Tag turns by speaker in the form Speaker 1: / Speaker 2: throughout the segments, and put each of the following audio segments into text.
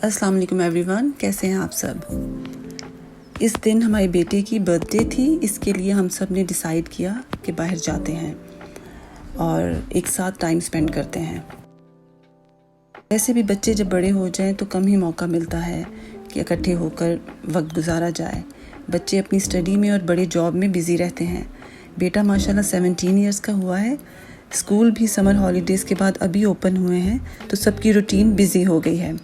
Speaker 1: अस्सलाम वालेकुम एवरीवन, कैसे हैं आप सब। इस दिन हमारी बेटे की बर्थडे थी, इसके लिए हम सब ने डिसाइड किया कि बाहर जाते हैं और एक साथ टाइम स्पेंड करते हैं। वैसे भी बच्चे जब बड़े हो जाएं तो कम ही मौका मिलता है कि इकट्ठे होकर वक्त गुजारा जाए। बच्चे अपनी स्टडी में और बड़े जॉब में बिज़ी रहते हैं। बेटा माशाल्लाह 17 इयर्स का हुआ है। स्कूल भी समर हॉलीडेज़ के बाद अभी ओपन हुए हैं तो सबकी रूटीन बिज़ी हो गई है।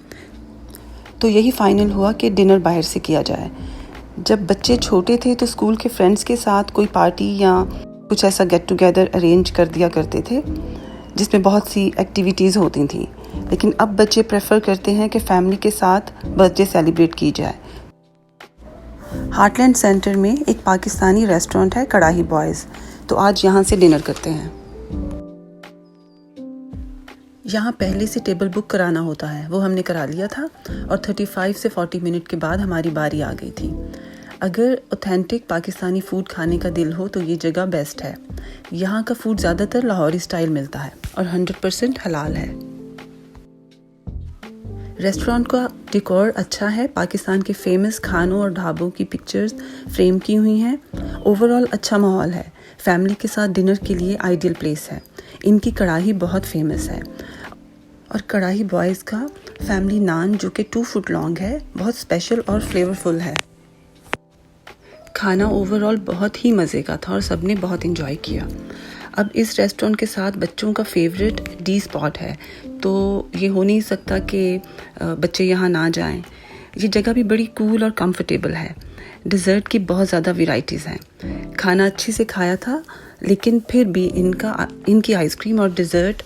Speaker 1: तो यही फाइनल हुआ कि डिनर बाहर से किया जाए। जब बच्चे छोटे थे तो स्कूल के फ्रेंड्स के साथ कोई पार्टी या कुछ ऐसा गेट टुगेदर अरेंज कर दिया करते थे जिसमें बहुत सी एक्टिविटीज़ होती थी, लेकिन अब बच्चे प्रेफर करते हैं कि फैमिली के साथ बर्थडे सेलिब्रेट की जाए। हार्टलैंड सेंटर में एक पाकिस्तानी रेस्टोरेंट है, कड़ाही बॉयज़, तो आज यहाँ से डिनर करते हैं। यहाँ पहले से टेबल बुक कराना होता है, वो हमने करा लिया था और 35 से 40 मिनट के बाद हमारी बारी आ गई थी। अगर ऑथेंटिक पाकिस्तानी फ़ूड खाने का दिल हो तो ये जगह बेस्ट है। यहाँ का फ़ूड ज़्यादातर लाहौरी स्टाइल मिलता है और 100% हलाल है। रेस्टोरेंट का डेकोर अच्छा है, पाकिस्तान के फेमस खानों और ढाबों की पिक्चर्स फ्रेम की हुई हैं। ओवरऑल अच्छा माहौल है, फैमिली के साथ डिनर के लिए आइडियल प्लेस है। इनकी कढ़ाई बहुत फेमस है और कढ़ाई बॉयज़ का फैमिली नान जो कि 2 फुट लॉन्ग है, बहुत स्पेशल और फ्लेवरफुल है। खाना ओवरऑल बहुत ही मज़े का था और सबने बहुत एंजॉय किया। अब इस रेस्टोरेंट के साथ बच्चों का फेवरेट डी स्पॉट है, तो ये हो नहीं सकता कि बच्चे यहाँ ना जाएं। ये जगह भी बड़ी कूल और कंफर्टेबल है। डिज़र्ट की बहुत ज़्यादा वैरायटीज़ हैं। खाना अच्छे से खाया था, लेकिन फिर भी इनकी आइसक्रीम और डिज़र्ट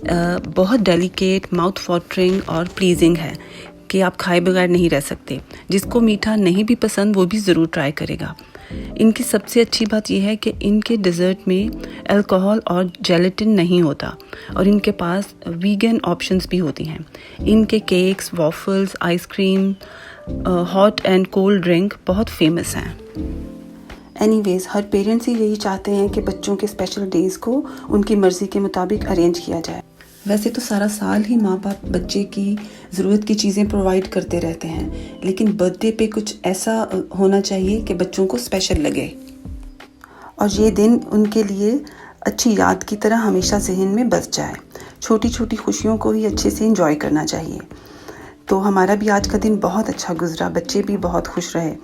Speaker 1: बहुत डेलिकेट, माउथ वाटरिंग और प्लीजिंग है कि आप खाए बगैर नहीं रह सकते। जिसको मीठा नहीं भी पसंद वो भी ज़रूर ट्राई करेगा। इनकी सबसे अच्छी बात यह है कि इनके डिज़र्ट में अल्कोहल और जेलेटिन नहीं होता और इनके पास वीगन ऑप्शंस भी होती हैं। इनके cakes, waffles, ice cream, hot and cold drink बहुत फेमस हैं। एनीवेज़, हर पेरेंट्स ही यही चाहते हैं कि बच्चों के स्पेशल डेज़ को उनकी मर्ज़ी के मुताबिक अरेंज किया जाए। वैसे तो सारा साल ही माँ बाप बच्चे की ज़रूरत की चीज़ें प्रोवाइड करते रहते हैं, लेकिन बर्थडे पे कुछ ऐसा होना चाहिए कि बच्चों को स्पेशल लगे और ये दिन उनके लिए अच्छी याद की तरह हमेशा ज़हन में बस जाए। छोटी छोटी खुशियों को ही अच्छे से एंजॉय करना चाहिए। तो हमारा भी आज का दिन बहुत अच्छा गुजरा, बच्चे भी बहुत खुश रहे।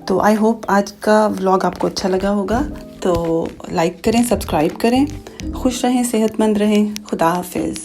Speaker 1: तो आई होप आज का व्लॉग आपको अच्छा लगा होगा। तो लाइक करें, सब्सक्राइब करें। खुश रहें, सेहतमंद रहें। खुदा हाफिज़।